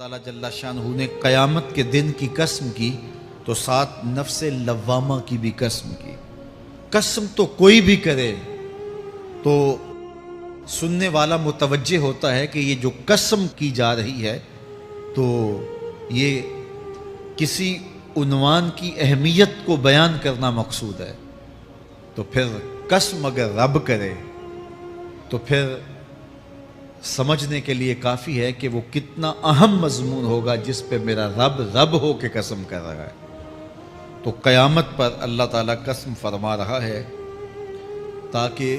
تعالیٰ جل شانہ نے قیامت کے دن کی قسم کی تو ساتھ نفس لوامہ کی بھی قسم کی۔ قسم تو کوئی بھی کرے تو سننے والا متوجہ ہوتا ہے کہ یہ جو قسم کی جا رہی ہے تو یہ کسی عنوان کی اہمیت کو بیان کرنا مقصود ہے، تو پھر قسم اگر رب کرے تو پھر سمجھنے کے لیے کافی ہے کہ وہ کتنا اہم مضمون ہوگا جس پہ میرا رب ہو کے قسم کر رہا ہے۔ تو قیامت پر اللہ تعالیٰ قسم فرما رہا ہے تاکہ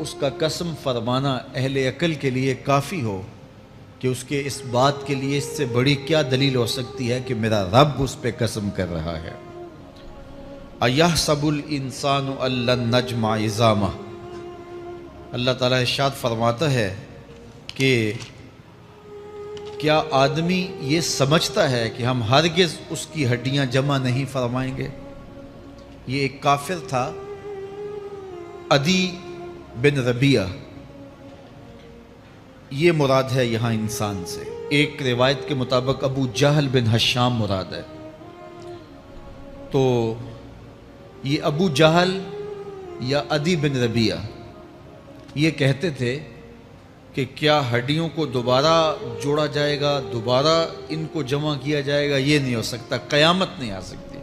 اس کا قسم فرمانا اہل عقل کے لیے کافی ہو کہ اس کے اس بات کے لیے اس سے بڑی کیا دلیل ہو سکتی ہے کہ میرا رب اس پہ قسم کر رہا ہے۔ اَيَحْسَبُ الْإِنسَانُ أَن لَّن نَّجْمَعَ عِظَامَهُ، اللہ تعالیٰ ارشاد فرماتا ہے کہ کیا آدمی یہ سمجھتا ہے کہ ہم ہرگز اس کی ہڈیاں جمع نہیں فرمائیں گے؟ یہ ایک کافر تھا، عدی بن ربیعہ، یہ مراد ہے یہاں انسان سے۔ ایک روایت کے مطابق ابو جہل بن ہشام مراد ہے۔ تو یہ ابو جہل یا عدی بن ربیعہ یہ کہتے تھے کہ کیا ہڈیوں کو دوبارہ جوڑا جائے گا، دوبارہ ان کو جمع کیا جائے گا؟ یہ نہیں ہو سکتا، قیامت نہیں آ سکتی۔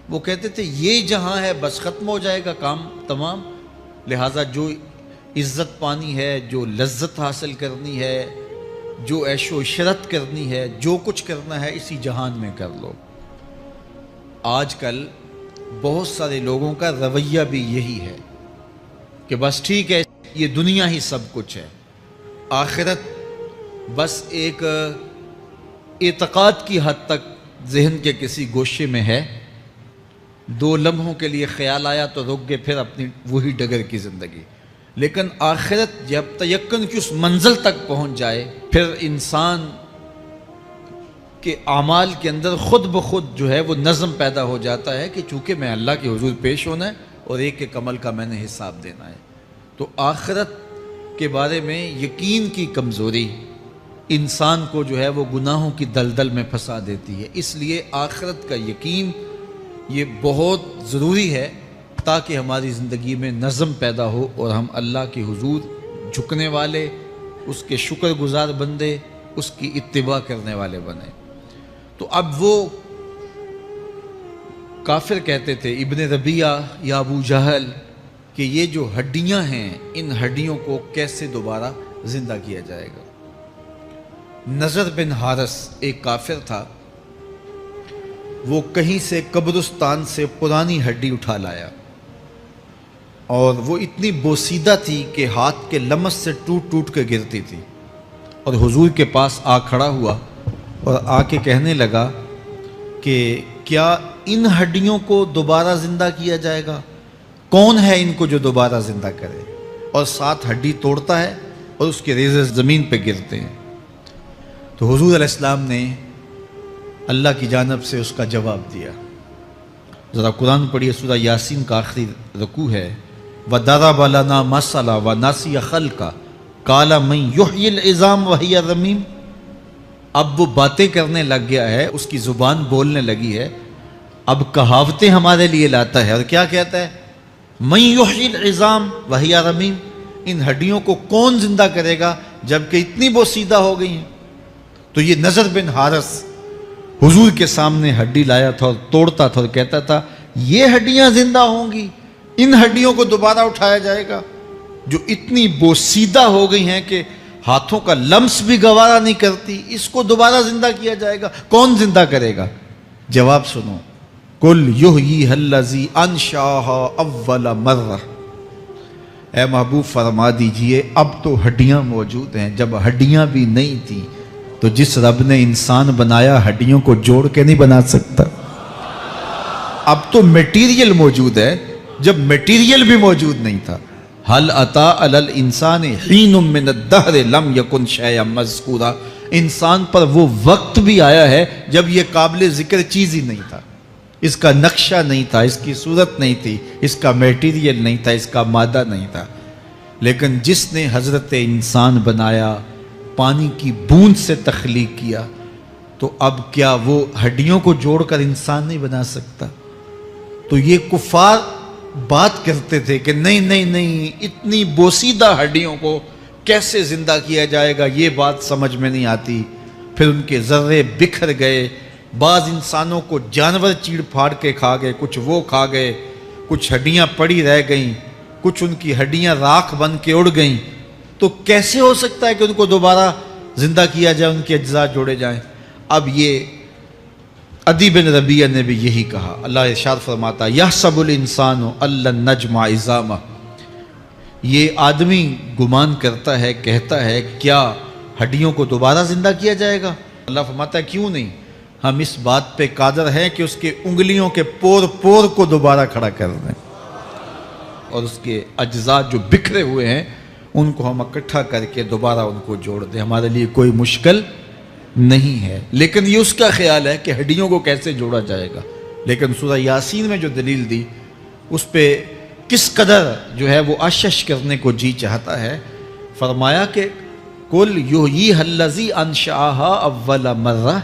وہ کہتے تھے یہ جہاں ہے بس ختم ہو جائے گا کام تمام، لہٰذا جو عزت پانی ہے، جو لذت حاصل کرنی ہے، جو عیش و عشرت کرنی ہے، جو کچھ کرنا ہے اسی جہان میں کر لو۔ آج کل بہت سارے لوگوں کا رویہ بھی یہی ہے کہ بس ٹھیک ہے، یہ دنیا ہی سب کچھ ہے، آخرت بس ایک اعتقاد کی حد تک ذہن کے کسی گوشے میں ہے، 2 لمحوں کے لیے خیال آیا تو رک گئے، پھر اپنی وہی ڈگر کی زندگی۔ لیکن آخرت جب تیقن کی اس منزل تک پہنچ جائے پھر انسان کے اعمال کے اندر خود بخود جو ہے وہ نظم پیدا ہو جاتا ہے کہ چونکہ میں اللہ کے حضور پیش ہونا ہے اور ایک ایک عمل کا میں نے حساب دینا ہے۔ تو آخرت کے بارے میں یقین کی کمزوری انسان کو جو ہے وہ گناہوں کی دلدل میں پھنسا دیتی ہے۔ اس لیے آخرت کا یقین یہ بہت ضروری ہے تاکہ ہماری زندگی میں نظم پیدا ہو اور ہم اللہ کے حضور جھکنے والے، اس کے شکر گزار بندے، اس کی اتباع کرنے والے بنیں۔ تو اب وہ کافر کہتے تھے ابن ربیعہ یا ابو جہل کہ یہ جو ہڈیاں ہیں ان ہڈیوں کو کیسے دوبارہ زندہ کیا جائے گا۔ نضر بن حارث ایک کافر تھا، وہ کہیں سے قبرستان سے پرانی ہڈی اٹھا لایا اور وہ اتنی بوسیدہ تھی کہ ہاتھ کے لمس سے ٹوٹ ٹوٹ کے گرتی تھی، اور حضور کے پاس آ کھڑا ہوا اور آ کے کہنے لگا کہ کیا ان ہڈیوں کو دوبارہ زندہ کیا جائے گا؟ کون ہے ان کو جو دوبارہ زندہ کرے؟ اور ساتھ ہڈی توڑتا ہے اور اس کے ریزے زمین پہ گرتے ہیں۔ تو حضور علیہ السلام نے اللہ کی جانب سے اس کا جواب دیا۔ ذرا قرآن پڑھیے، سورہ یاسین کا آخری رکوع ہے، وَضَرَبَ لَنَا مَثَلًا وَنَسِیَ خَلْقَهُ قَالَ مَن يُحْیِی الْعِظَامَ وَهِیَ رَمِیمٌ۔ اب وہ باتیں کرنے لگ گیا ہے، اس کی زبان بولنے لگی ہے، اب کہاوتیں ہمارے لیے لاتا ہے، اور کیا کہتا ہے؟ مَن يُحْیِی الْعِظَامَ وَهِیَ رَمِیمٌ، ان ہڈیوں کو کون زندہ کرے گا جبکہ اتنی بوسیدہ ہو گئی ہیں؟ تو یہ نضر بن حارث حضور کے سامنے ہڈی لایا تھا اور توڑتا تھا اور کہتا تھا یہ ہڈیاں زندہ ہوں گی، ان ہڈیوں کو دوبارہ اٹھایا جائے گا جو اتنی بوسیدہ ہو گئی ہیں کہ ہاتھوں کا لمس بھی گوارا نہیں کرتی، اس کو دوبارہ زندہ کیا جائے گا؟ کون زندہ کرے گا؟ جواب سنو، قُلْ يُحْيِيهَا الَّذِي أَنشَأَهَا أَوَّلَ مَرَّةٍ، اے محبوب فرما دیجئے اب تو ہڈیاں موجود ہیں، جب ہڈیاں بھی نہیں تھیں تو جس رب نے انسان بنایا ہڈیوں کو جوڑ کے نہیں بنا سکتا؟ اب تو میٹیریل موجود ہے، جب میٹیریل بھی موجود نہیں تھا۔ هل أتى على الإنسان حين من الدهر لم يكن شيئا مذكورا، انسان پر وہ وقت بھی آیا ہے جب یہ قابل ذکر چیز ہی نہیں تھا، اس کا نقشہ نہیں تھا، اس کی صورت نہیں تھی، اس کا میٹیریل نہیں تھا، اس کا مادہ نہیں تھا، لیکن جس نے حضرت انسان بنایا، پانی کی بوند سے تخلیق کیا، تو اب کیا وہ ہڈیوں کو جوڑ کر انسان نہیں بنا سکتا؟ تو یہ کفار بات کرتے تھے کہ نہیں اتنی بوسیدہ ہڈیوں کو کیسے زندہ کیا جائے گا، یہ بات سمجھ میں نہیں آتی۔ پھر ان کے ذرے بکھر گئے، بعض انسانوں کو جانور چیڑ پھاڑ کے کھا گئے، کچھ وہ کھا گئے، کچھ ہڈیاں پڑی رہ گئیں، کچھ ان کی ہڈیاں راکھ بن کے اڑ گئیں۔ تو کیسے ہو سکتا ہے کہ ان کو دوبارہ زندہ کیا جائے، ان کے اجزاء جوڑے جائیں؟ اب یہ عدی بن ربیعہ نے بھی یہی کہا۔ اللہ ارشاد فرماتا یحسب الانسان ان نجمع عظامہ، یہ آدمی گمان کرتا ہے، کہتا ہے کیا ہڈیوں کو دوبارہ زندہ کیا جائے گا؟ اللہ فرماتا ہے کیوں نہیں، ہم اس بات پہ قادر ہیں کہ اس کے انگلیوں کے پور پور کو دوبارہ کھڑا کر دیں، اور اس کے اجزاء جو بکھرے ہوئے ہیں ان کو ہم اکٹھا کر کے دوبارہ ان کو جوڑ دیں۔ ہمارے لیے کوئی مشکل نہیں ہے، لیکن یہ اس کا خیال ہے کہ ہڈیوں کو کیسے جوڑا جائے گا۔ لیکن سورہ یاسین میں جو دلیل دی اس پہ کس قدر جو ہے وہ اشش کرنے کو جی چاہتا ہے۔ فرمایا کہ کل یحییھا الذی انشأھا اول مرہ،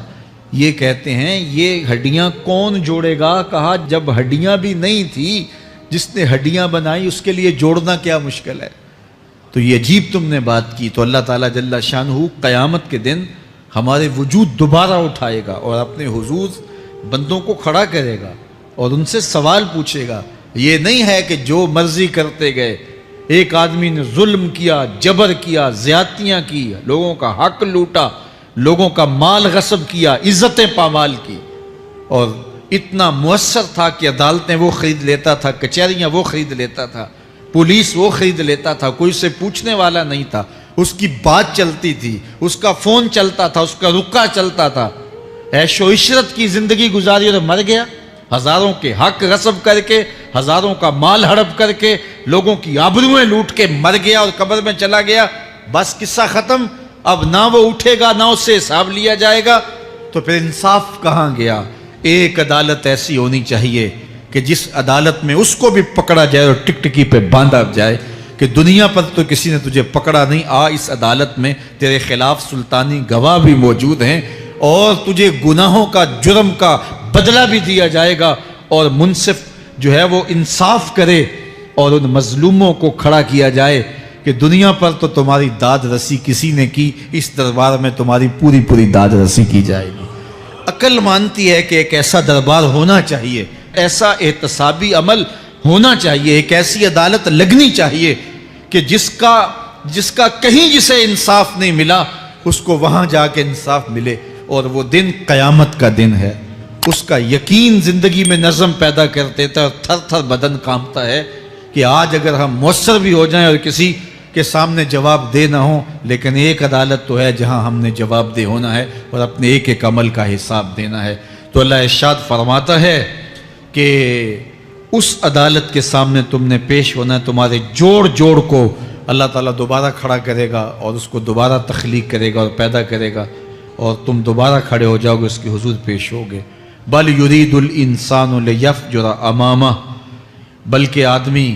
یہ کہتے ہیں یہ ہڈیاں کون جوڑے گا؟ کہا جب ہڈیاں بھی نہیں تھی، جس نے ہڈیاں بنائی اس کے لیے جوڑنا کیا مشکل ہے؟ تو یہ عجیب تم نے بات کی۔ تو اللہ تعالیٰ جل شانہ قیامت کے دن ہمارے وجود دوبارہ اٹھائے گا اور اپنے حضور بندوں کو کھڑا کرے گا اور ان سے سوال پوچھے گا۔ یہ نہیں ہے کہ جو مرضی کرتے گئے، ایک آدمی نے ظلم کیا، جبر کیا، زیادتیاں کی، لوگوں کا حق لوٹا، لوگوں کا مال غصب کیا، عزتیں پامال کی، اور اتنا مؤثر تھا کہ عدالتیں وہ خرید لیتا تھا، کچہریاں وہ خرید لیتا تھا، پولیس وہ خرید لیتا تھا، کوئی سے پوچھنے والا نہیں تھا، اس کی بات چلتی تھی، اس کا فون چلتا تھا، اس کا رکا چلتا تھا، عیش و عشرت کی زندگی گزاری اور مر گیا، ہزاروں کے حق غصب کر کے، ہزاروں کا مال ہڑپ کر کے، لوگوں کی آبروئیں لوٹ کے مر گیا اور قبر میں چلا گیا، بس قصہ ختم۔ اب نہ وہ اٹھے گا نہ اس سے حساب لیا جائے گا، تو پھر انصاف کہاں گیا؟ ایک عدالت ایسی ہونی چاہیے کہ جس عدالت میں اس کو بھی پکڑا جائے اور ٹکٹکی پہ باندھا جائے کہ دنیا پر تو کسی نے تجھے پکڑا نہیں، آ اس عدالت میں تیرے خلاف سلطانی گواہ بھی موجود ہیں اور تجھے گناہوں کا، جرم کا بدلہ بھی دیا جائے گا، اور منصف جو ہے وہ انصاف کرے اور ان مظلوموں کو کھڑا کیا جائے کہ دنیا پر تو تمہاری داد رسی کسی نے کی، اس دربار میں تمہاری پوری پوری داد رسی کی جائے گی۔ عقل مانتی ہے کہ ایک ایسا دربار ہونا چاہیے، ایسا احتسابی عمل ہونا چاہیے، ایک ایسی عدالت لگنی چاہیے کہ جس کا کہیں جسے انصاف نہیں ملا اس کو وہاں جا کے انصاف ملے، اور وہ دن قیامت کا دن ہے۔ اس کا یقین زندگی میں نظم پیدا کر دیتا ہے، اور تھر تھر بدن کانپتا ہے کہ آج اگر ہم مؤثر بھی ہو جائیں اور کسی کے سامنے جواب دہ نہ ہوں، لیکن ایک عدالت تو ہے جہاں ہم نے جواب دہ ہونا ہے اور اپنے ایک ایک عمل کا حساب دینا ہے۔ تو اللہ ارشاد فرماتا ہے کہ اس عدالت کے سامنے تم نے پیش ہونا ہے، تمہارے جوڑ جوڑ کو اللہ تعالیٰ دوبارہ کھڑا کرے گا اور اس کو دوبارہ تخلیق کرے گا اور پیدا کرے گا، اور تم دوبارہ کھڑے ہو جاؤ گے، اس کے حضور پیش ہوگے۔ بل یرید الانسان لیفجر امامہ، بلکہ آدمی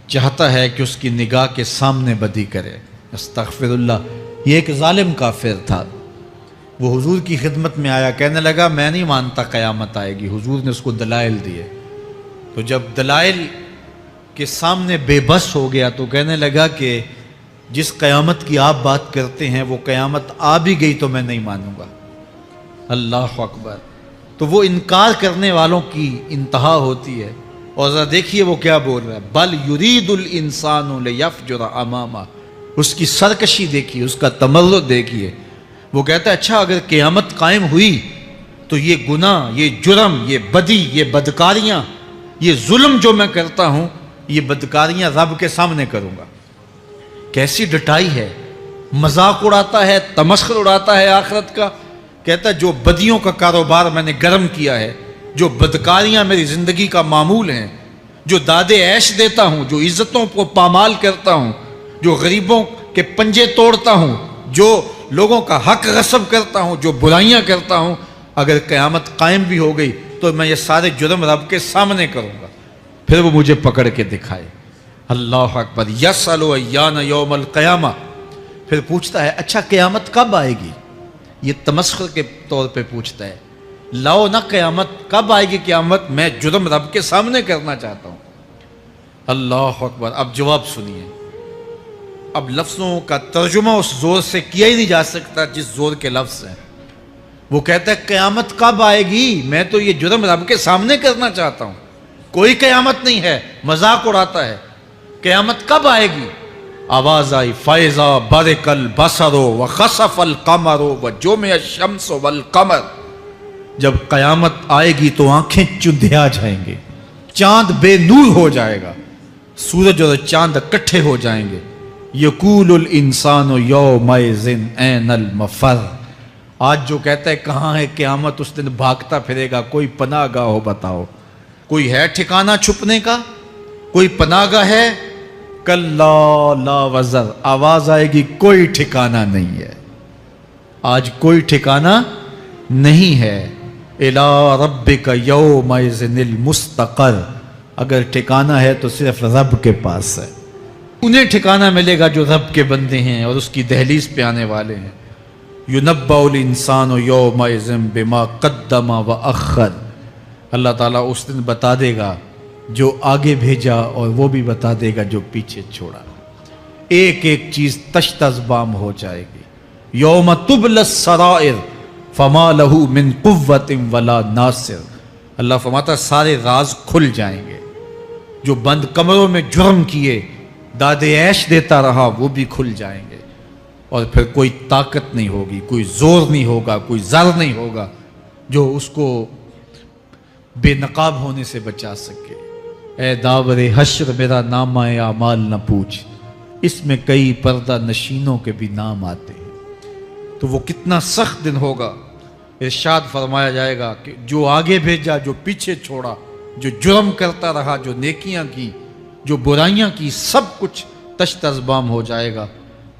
چاہتا ہے کہ اس کی نگاہ کے سامنے بدی کرے۔ استغفر اللہ۔ یہ ایک ظالم کافر تھا، وہ حضور کی خدمت میں آیا، کہنے لگا میں نہیں مانتا قیامت آئے گی۔ حضور نے اس کو دلائل دیے، تو جب دلائل کے سامنے بے بس ہو گیا تو کہنے لگا کہ جس قیامت کی آپ بات کرتے ہیں وہ قیامت آ بھی گئی تو میں نہیں مانوں گا۔ اللہ اکبر۔ تو وہ انکار کرنے والوں کی انتہا ہوتی ہے، اور ذرا دیکھیے وہ کیا بول رہا ہے، بل یرید الانسان لیفجر امامہ۔ اس کی سرکشی دیکھیے، اس کا تمرد دیکھیے۔ وہ کہتا ہے اچھا اگر قیامت قائم ہوئی تو یہ گناہ، یہ جرم، یہ بدی، یہ بدکاریاں، یہ ظلم جو میں کرتا ہوں، یہ بدکاریاں رب کے سامنے کروں گا۔ کیسی ڈٹائی ہے، مذاق اڑاتا ہے، تمسخر اڑاتا ہے آخرت کا۔ کہتا ہے جو بدیوں کا کاروبار میں نے گرم کیا ہے، جو بدکاریاں میری زندگی کا معمول ہیں، جو دادے عیش دیتا ہوں، جو عزتوں کو پامال کرتا ہوں، جو غریبوں کے پنجے توڑتا ہوں، جو لوگوں کا حق غصب کرتا ہوں، جو برائیاں کرتا ہوں، اگر قیامت قائم بھی ہو گئی تو میں یہ سارے جرم رب کے سامنے کروں گا، پھر وہ مجھے پکڑ کے دکھائے۔ اللہ اکبر۔ یسأل ایان یوم القیامہ، پھر پوچھتا ہے اچھا قیامت کب آئے گی؟ یہ تمسخر کے طور پہ پوچھتا ہے، لاؤ نا قیامت، کب آئے گی قیامت، میں جرم رب کے سامنے کرنا چاہتا ہوں۔ اللہ اکبر۔ اب جواب سنیے، اب لفظوں کا ترجمہ اس زور سے کیا ہی نہیں جا سکتا جس زور کے لفظ ہیں۔ وہ کہتا ہے قیامت کب آئے گی، میں تو یہ جرم رب کے سامنے کرنا چاہتا ہوں، کوئی قیامت نہیں ہے، مذاق اڑاتا ہے، قیامت کب آئے گی؟ آواز آئی، فَإِذَا بَرِقَ الْبَصَرُ وَخَسَفَ الْقَمَرُ وَجُمِعَ الشَّمْسُ وَالْقَمَرُ، جب قیامت آئے گی تو آنکھیں چندھیا جائیں گے، چاند بے نور ہو جائے گا، سورج اور چاند اکٹھے ہو جائیں گے۔ یقول الانسان یومئذ این المفر، آج جو کہتا ہے کہاں ہے قیامت، اس دن بھاگتا پھرے گا، کوئی پناہ گاہ ہو بتاؤ، کوئی ہے ٹھکانہ چھپنے کا، کوئی پناہ گاہ ہے؟ کلا لا وزر، آواز آئے گی کوئی ٹھکانہ نہیں ہے، آج کوئی ٹھکانہ نہیں ہے۔ الی ربک یومئذ المستقر، اگر ٹھکانہ ہے تو صرف رب کے پاس ہے، انہیں ٹھکانہ ملے گا جو رب کے بندے ہیں اور اس کی دہلیز پہ آنے والے ہیں۔ یُنَبَّأُ الْإِنسَانُ یومئذ بما قدم وأخر، اللہ تعالیٰ اس دن بتا دے گا جو آگے بھیجا اور وہ بھی بتا دے گا جو پیچھے چھوڑا، ایک ایک چیز تشت ازبام ہو جائے گی۔ یوم تبلی السرائر فما لہ من قوت ولا ناصر، اللہ فرماتا ہے سارے راز کھل جائیں گے، جو بند کمروں میں جرم کیے داد عیش دیتا رہا وہ بھی کھل جائیں گے، اور پھر کوئی طاقت نہیں ہوگی، کوئی زور نہیں ہوگا، کوئی زر نہیں ہوگا جو اس کو بے نقاب ہونے سے بچا سکے۔ اے داور حشر میرا نامہ اعمال نہ پوچھ، اس میں کئی پردہ نشینوں کے بھی نام آتے ہیں۔ تو وہ کتنا سخت دن ہوگا، ارشاد فرمایا جائے گا کہ جو آگے بھیجا، جو پیچھے چھوڑا، جو جرم کرتا رہا، جو نیکیاں کی، جو برائیاں کی، سب کچھ تشت ازبام ہو جائے گا۔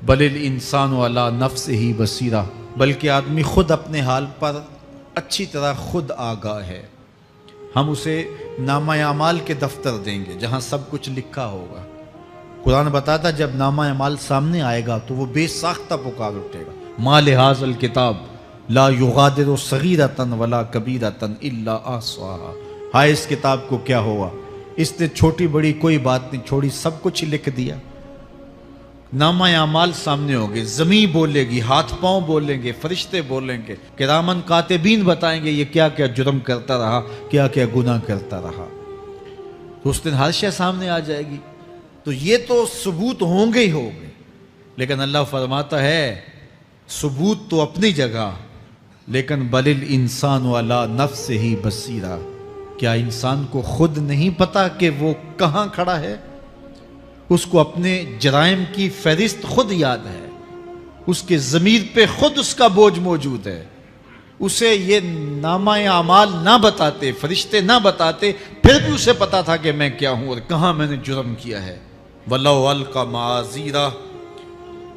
بل الانسان علی نفسہ بصیرہ، بلکہ آدمی خود اپنے حال پر اچھی طرح خود آگاہ ہے۔ ہم اسے نامہ اعمال کے دفتر دیں گے جہاں سب کچھ لکھا ہوگا۔ قرآن بتاتا جب نامہ اعمال سامنے آئے گا تو وہ بے ساختہ پکار اٹھے گا، ما لہذا الکتاب لا یغادر صغیرۃ ولا کبیرۃ الا احصاها، ہائے اس کتاب کو کیا ہوا، اس نے چھوٹی بڑی کوئی بات نہیں چھوڑی، سب کچھ لکھ دیا۔ نامہ اعمال سامنے ہوگے، زمین بولے گی، ہاتھ پاؤں بولیں گے، فرشتے بولیں گے، کرامن کاتبین بتائیں گے یہ کیا کیا جرم کرتا رہا، کیا کیا گناہ کرتا رہا۔ تو اس دن ہر شے سامنے آ جائے گی، تو یہ تو ثبوت ہوں گے ہی ہوں گے، لیکن اللہ فرماتا ہے ثبوت تو اپنی جگہ، لیکن بل الانسان علی نفسہ بصیرہ، کیا انسان کو خود نہیں پتا کہ وہ کہاں کھڑا ہے؟ اس کو اپنے جرائم کی فہرست خود یاد ہے، اس کے ضمیر پہ خود اس کا بوجھ موجود ہے، اسے یہ نامہ اعمال نہ بتاتے، فرشتے نہ بتاتے، پھر بھی اسے پتا تھا کہ میں کیا ہوں اور کہاں میں نے جرم کیا ہے۔ وَلَوْ أَلْقَى مَعَاذِيرَهُ،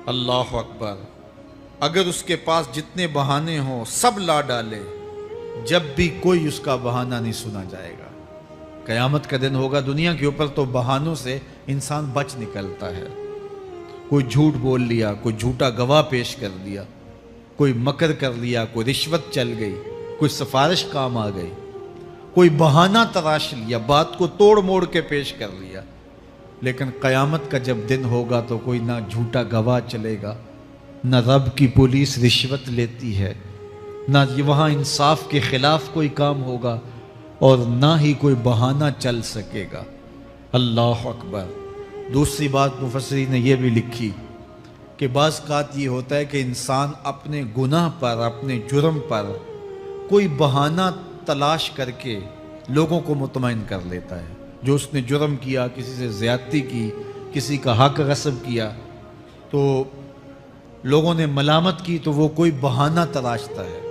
اللہ اکبر، اگر اس کے پاس جتنے بہانے ہوں سب لا ڈالے، جب بھی کوئی اس کا بہانہ نہیں سنا جائے گا۔ قیامت کا دن ہوگا، دنیا کے اوپر تو بہانوں سے انسان بچ نکلتا ہے، کوئی جھوٹ بول لیا، کوئی جھوٹا گواہ پیش کر دیا، کوئی مکر کر لیا، کوئی رشوت چل گئی، کوئی سفارش کام آ گئی، کوئی بہانہ تراش لیا، بات کو توڑ موڑ کے پیش کر لیا۔ لیکن قیامت کا جب دن ہوگا تو کوئی نہ جھوٹا گواہ چلے گا، نہ رب کی پولیس رشوت لیتی ہے، نہ وہاں انصاف کے خلاف کوئی کام ہوگا، اور نہ ہی کوئی بہانہ چل سکے گا۔ اللہ اکبر۔ دوسری بات مفسرین نے یہ بھی لکھی کہ بعض اوقات یہ ہوتا ہے کہ انسان اپنے گناہ پر، اپنے جرم پر کوئی بہانہ تلاش کر کے لوگوں کو مطمئن کر لیتا ہے۔ جو اس نے جرم کیا، کسی سے زیادتی کی، کسی کا حق غصب کیا، تو لوگوں نے ملامت کی تو وہ کوئی بہانہ تلاشتا ہے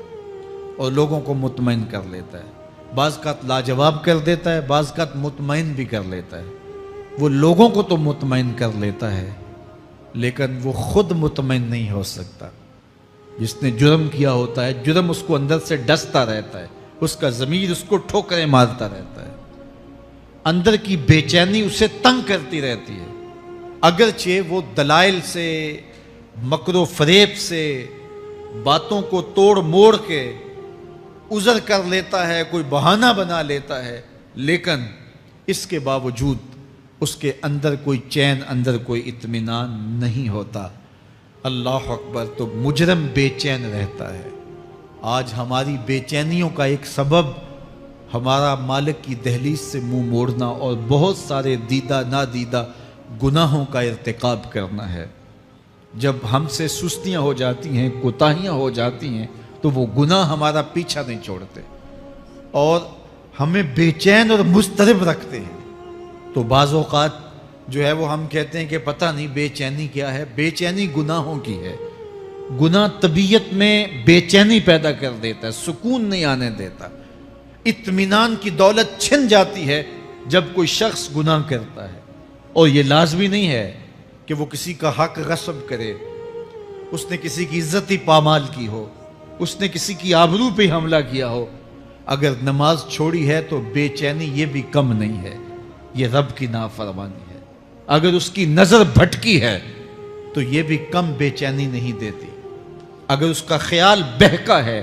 اور لوگوں کو مطمئن کر لیتا ہے۔ بعض اوقات لاجواب کر دیتا ہے، بعض اوقات مطمئن بھی کر لیتا ہے۔ وہ لوگوں کو تو مطمئن کر لیتا ہے لیکن وہ خود مطمئن نہیں ہو سکتا۔ جس نے جرم کیا ہوتا ہے، جرم اس کو اندر سے ڈستا رہتا ہے، اس کا ضمیر اس کو ٹھوکریں مارتا رہتا ہے، اندر کی بے چینی اسے تنگ کرتی رہتی ہے، اگرچہ وہ دلائل سے، مکر و فریب سے، باتوں کو توڑ موڑ کے عذر کر لیتا ہے، کوئی بہانہ بنا لیتا ہے، لیکن اس کے باوجود اس کے اندر کوئی چین، اندر کوئی اطمینان نہیں ہوتا۔ اللہ اکبر! تو مجرم بے چین رہتا ہے۔ آج ہماری بے چینیوں کا ایک سبب ہمارا مالک کی دہلیز سے منہ موڑنا اور بہت سارے دیدہ نادیدہ گناہوں کا ارتکاب کرنا ہے۔ جب ہم سے سستیاں ہو جاتی ہیں، کوتاہیاں ہو جاتی ہیں، تو وہ گناہ ہمارا پیچھا نہیں چھوڑتے اور ہمیں بے چین اور مضطرب رکھتے ہیں۔ تو بعض اوقات جو ہے وہ ہم کہتے ہیں کہ پتہ نہیں بے چینی کیا ہے۔ بے چینی گناہوں کی ہے۔ گناہ طبیعت میں بے چینی پیدا کر دیتا ہے، سکون نہیں آنے دیتا۔ اطمینان کی دولت چھن جاتی ہے جب کوئی شخص گناہ کرتا ہے، اور یہ لازمی نہیں ہے کہ وہ کسی کا حق غصب کرے، اس نے کسی کی عزت ہی پامال کی ہو، اس نے کسی کی آبرو پہ حملہ کیا ہو۔ اگر نماز چھوڑی ہے تو بے چینی یہ بھی کم نہیں ہے، یہ رب کی نافرمانی ہے۔ اگر اس کی نظر بھٹکی ہے تو یہ بھی کم بے چینی نہیں دیتی۔ اگر اس کا خیال بہکا ہے،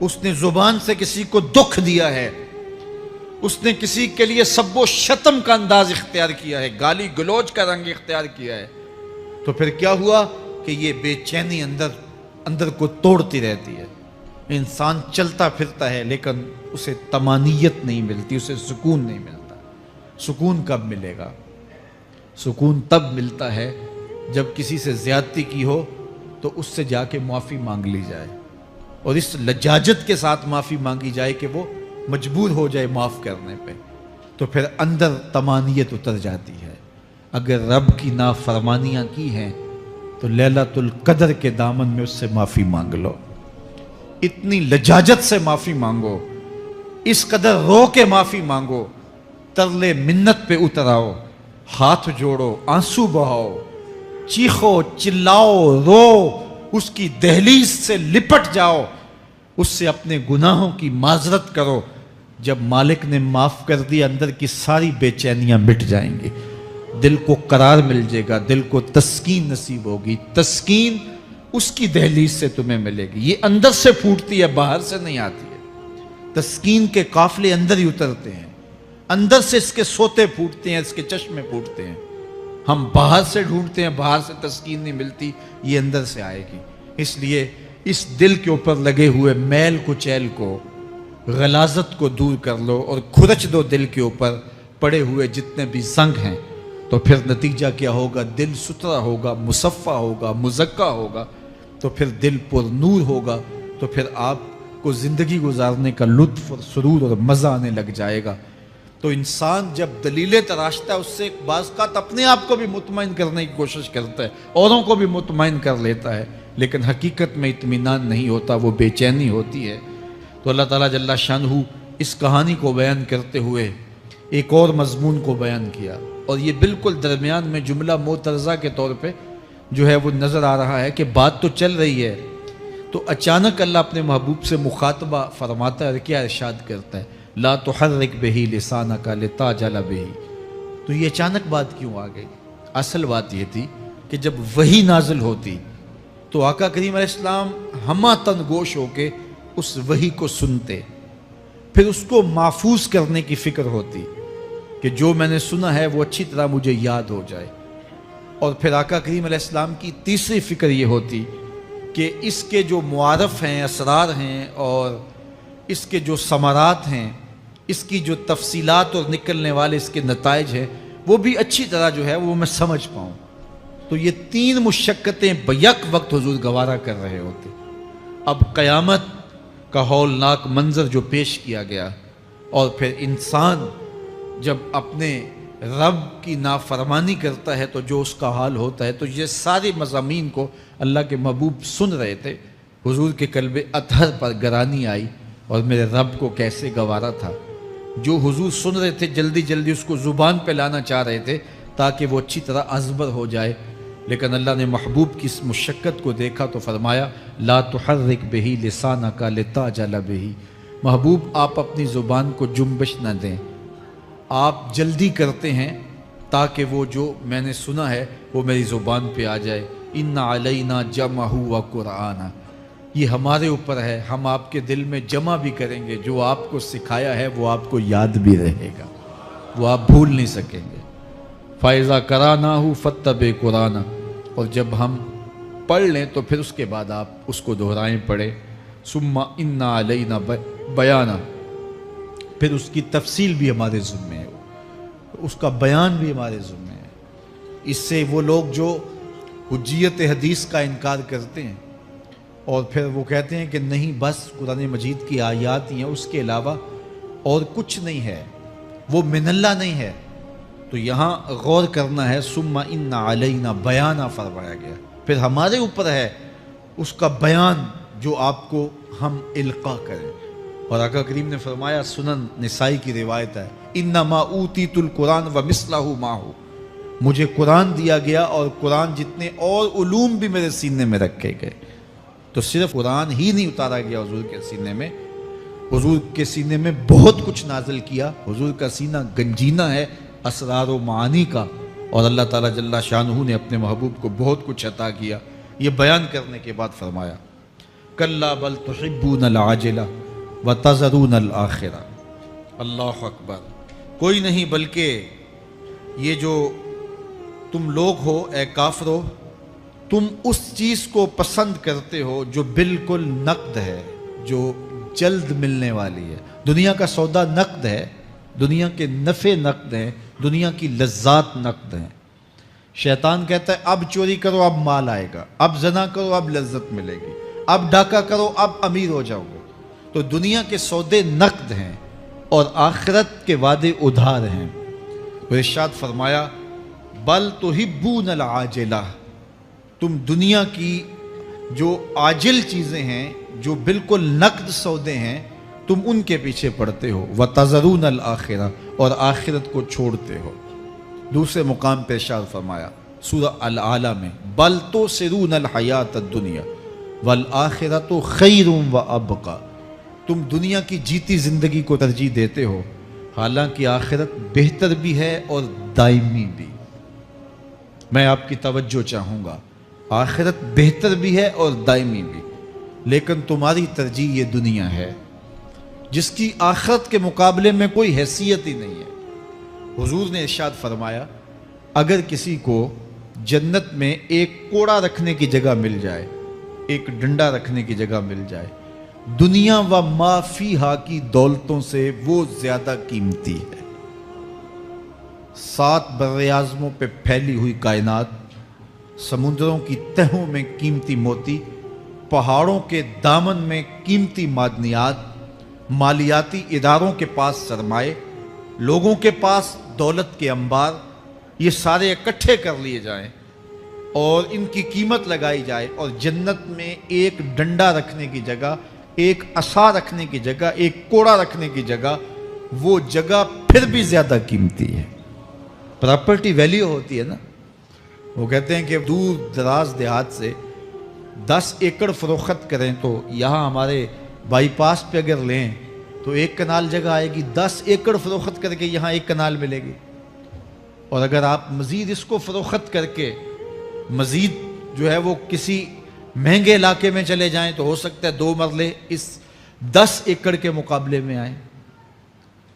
اس نے زبان سے کسی کو دکھ دیا ہے، اس نے کسی کے لیے سب و شتم کا انداز اختیار کیا ہے، گالی گلوچ کا رنگ اختیار کیا ہے، تو پھر کیا ہوا کہ یہ بے چینی اندر کو توڑتی رہتی ہے۔ انسان چلتا پھرتا ہے لیکن اسے طمانیت نہیں ملتی، اسے سکون نہیں ملتا۔ سکون کب ملے گا؟ سکون تب ملتا ہے جب کسی سے زیادتی کی ہو تو اس سے جا کے معافی مانگ لی جائے، اور اس لجاجت کے ساتھ معافی مانگی جائے کہ وہ مجبور ہو جائے معاف کرنے پہ، تو پھر اندر طمانیت اتر جاتی ہے۔ اگر رب کی نافرمانیاں کی ہیں تو لیلۃ القدر کے دامن میں اس سے معافی مانگ لو، اتنی لجاجت سے معافی مانگو، اس قدر رو کے معافی مانگو، ترلے منت پہ اتر آؤ، ہاتھ جوڑو، آنسو بہاؤ، چیخو، چلاؤ، رو، اس کی دہلیز سے لپٹ جاؤ، اس سے اپنے گناہوں کی معذرت کرو۔ جب مالک نے معاف کر دیا، اندر کی ساری بے چینیاں مٹ جائیں گی، دل کو قرار مل جائے گا، دل کو تسکین نصیب ہوگی۔ تسکین اس کی دہلیز سے تمہیں ملے گی، یہ اندر سے پھوٹتی ہے، باہر سے نہیں آتی ہے۔ تسکین کے قافلے اندر ہی اترتے ہیں، اندر سے اس کے سوتے پھوٹتے ہیں، اس کے چشمے پھوٹتے ہیں۔ ہم باہر سے ڈھونڈتے ہیں، باہر سے تسکین نہیں ملتی، یہ اندر سے آئے گی۔ اس لیے اس دل کے اوپر لگے ہوئے میل کچیل کو، غلاظت کو دور کر لو اور کھرچ دو دل کے اوپر پڑے ہوئے جتنے بھی زنگ ہیں، تو پھر نتیجہ کیا ہوگا؟ دل ستھرا ہوگا، مصفا ہوگا، مزکا ہوگا، تو پھر دل پر نور ہوگا، تو پھر آپ کو زندگی گزارنے کا لطف اور سرور اور مزہ آنے لگ جائے گا۔ تو انسان جب دلیلیں تراشتا ہے، اس سے بعض اوقات اپنے آپ کو بھی مطمئن کرنے کی کوشش کرتا ہے، اوروں کو بھی مطمئن کر لیتا ہے، لیکن حقیقت میں اطمینان نہیں ہوتا، وہ بے چینی ہوتی ہے۔ تو اللہ تعالیٰ جل شانہ اس کہانی کو بیان کرتے ہوئے ایک اور مضمون کو بیان کیا، اور یہ بالکل درمیان میں جملہ معترضہ کے طور پہ جو ہے وہ نظر آ رہا ہے کہ بات تو چل رہی ہے، تو اچانک اللہ اپنے محبوب سے مخاطبہ فرماتا ہے اور کیا ارشاد کرتا ہے؟ لا تحرک بہ لسانک لتعجل بہ۔ تو یہ اچانک بات کیوں آ گئی؟ اصل بات یہ تھی کہ جب وحی نازل ہوتی تو آقا کریم علیہ السلام ہمہ تن گوش ہو کے اس وحی کو سنتے، پھر اس کو محفوظ کرنے کی فکر ہوتی کہ جو میں نے سنا ہے وہ اچھی طرح مجھے یاد ہو جائے، اور پھر آقا کریم علیہ السلام کی تیسری فکر یہ ہوتی کہ اس کے جو معارف ہیں، اسرار ہیں، اور اس کے جو ثمرات ہیں، اس کی جو تفصیلات اور نکلنے والے اس کے نتائج ہیں، وہ بھی اچھی طرح جو ہے وہ میں سمجھ پاؤں۔ تو یہ تین مشقتیں بیک وقت حضور گوارا کر رہے ہوتے۔ اب قیامت کا ہولناک منظر جو پیش کیا گیا، اور پھر انسان جب اپنے رب کی نافرمانی کرتا ہے تو جو اس کا حال ہوتا ہے، تو یہ سارے مضامین کو اللہ کے محبوب سن رہے تھے۔ حضور کے قلب اطہر پر گرانی آئی، اور میرے رب کو کیسے گوارا تھا۔ جو حضور سن رہے تھے جلدی جلدی اس کو زبان پہ لانا چاہ رہے تھے تاکہ وہ اچھی طرح ازبر ہو جائے، لیکن اللہ نے محبوب کی اس مشقت کو دیکھا تو فرمایا لا تحرک بہ لسانک لتعجل بہ۔ محبوب آپ اپنی زبان کو جنبش نہ دیں، آپ جلدی کرتے ہیں تاکہ وہ جو میں نے سنا ہے وہ میری زبان پہ آ جائے۔ ان علینا جمعہ و قرآن، یہ ہمارے اوپر ہے، ہم آپ کے دل میں جمع بھی کریں گے، جو آپ کو سکھایا ہے وہ آپ کو یاد بھی رہے گا، وہ آپ بھول نہیں سکیں گے۔ فَإِذَا قَرَأْنَاهُ فَاتَّبِعْ قُرْآنَهُ، اور جب ہم پڑھ لیں تو پھر اس کے بعد آپ اس کو دہرائیں پڑھیں۔ ثُمَّ إِنَّ عَلَيْنَا بَيَانًا، پھر اس کی تفصیل بھی ہمارے ذمہ ہے، اس کا بیان بھی ہمارے ذمہ ہے۔ اس سے وہ لوگ جو حجیت حدیث کا انکار کرتے ہیں اور پھر وہ کہتے ہیں کہ نہیں بس قرآن مجید کی آیات ہی ہیں، اس کے علاوہ اور کچھ نہیں ہے، وہ من اللہ نہیں ہے، تو یہاں غور کرنا ہے۔ ثم ان علینا بیانہ فرمایا گیا، پھر ہمارے اوپر ہے اس کا بیان جو آپ کو ہم القاء کریں۔ اور آقا کریم نے فرمایا، سنن نسائی کی روایت ہے، انما اوتیت القرآن ومثلہ معہ، مجھے قرآن دیا گیا اور قرآن جتنے اور علوم بھی میرے سینے میں رکھے گئے۔ تو صرف قرآن ہی نہیں اتارا گیا حضور کے سینے میں، حضور کے سینے میں بہت کچھ نازل کیا۔ حضور کا سینہ گنجینہ ہے اسرار و معانی کا، اور اللہ تعالیٰ جل شانہ نے اپنے محبوب کو بہت کچھ عطا کیا۔ یہ بیان کرنے کے بعد فرمایا، کلا بل تحبون العاجلہ وتذرون الآخرہ۔ اللہ اکبر، کوئی نہیں بلکہ یہ جو تم لوگ ہو اے کافرو، تم اس چیز کو پسند کرتے ہو جو بالکل نقد ہے، جو جلد ملنے والی ہے۔ دنیا کا سودا نقد ہے، دنیا کے نفع نقد ہیں، دنیا کی لذات نقد ہیں۔ شیطان کہتا ہے اب چوری کرو اب مال آئے گا، اب زنا کرو اب لذت ملے گی، اب ڈاکہ کرو اب امیر ہو جاؤ گے۔ تو دنیا کے سودے نقد ہیں اور آخرت کے وعدے ادھار ہیں۔ تو ارشاد فرمایا، بل تحبون العاجلہ، تم دنیا کی جو عاجل چیزیں ہیں، جو بالکل نقد سودے ہیں، تم ان کے پیچھے پڑتے ہو، وتذرون الآخرہ، اور آخرت کو چھوڑتے ہو۔ دوسرے مقام پہ ارشاد فرمایا سورہ الاعلیٰ میں، بل تؤثرون الحیات الدنیا والآخرۃ خیر وابقیٰ، تم دنیا کی جیتی زندگی کو ترجیح دیتے ہو، حالانکہ آخرت بہتر بھی ہے اور دائمی بھی۔ میں آپ کی توجہ چاہوں گا، آخرت بہتر بھی ہے اور دائمی بھی، لیکن تمہاری ترجیح یہ دنیا ہے جس کی آخرت کے مقابلے میں کوئی حیثیت ہی نہیں ہے۔ حضور نے ارشاد فرمایا، اگر کسی کو جنت میں ایک کوڑا رکھنے کی جگہ مل جائے، ایک ڈنڈا رکھنے کی جگہ مل جائے، دنیا و ما فیہا کی دولتوں سے وہ زیادہ قیمتی ہے۔ 7 براعظموں پہ پھیلی ہوئی کائنات، سمندروں کی تہوں میں قیمتی موتی، پہاڑوں کے دامن میں قیمتی معدنیات، مالیاتی اداروں کے پاس سرمائے، لوگوں کے پاس دولت کے انبار، یہ سارے اکٹھے کر لیے جائیں اور ان کی قیمت لگائی جائے، اور جنت میں ایک ڈنڈا رکھنے کی جگہ، ایک عصا رکھنے کی جگہ، ایک کوڑا رکھنے کی جگہ، وہ جگہ پھر بھی زیادہ قیمتی ہے۔ پراپرٹی ویلیو ہوتی ہے نا، وہ کہتے ہیں کہ دور دراز دیہات سے 10 ایکڑ فروخت کریں تو یہاں ہمارے بائی پاس پہ اگر لیں تو 1 کنال جگہ آئے گی، 10 ایکڑ فروخت کر کے یہاں 1 کنال ملے گی۔ اور اگر آپ مزید اس کو فروخت کر کے مزید جو ہے وہ کسی مہنگے علاقے میں چلے جائیں تو ہو سکتا ہے 2 مرلے اس 10 ایکڑ کے مقابلے میں آئیں۔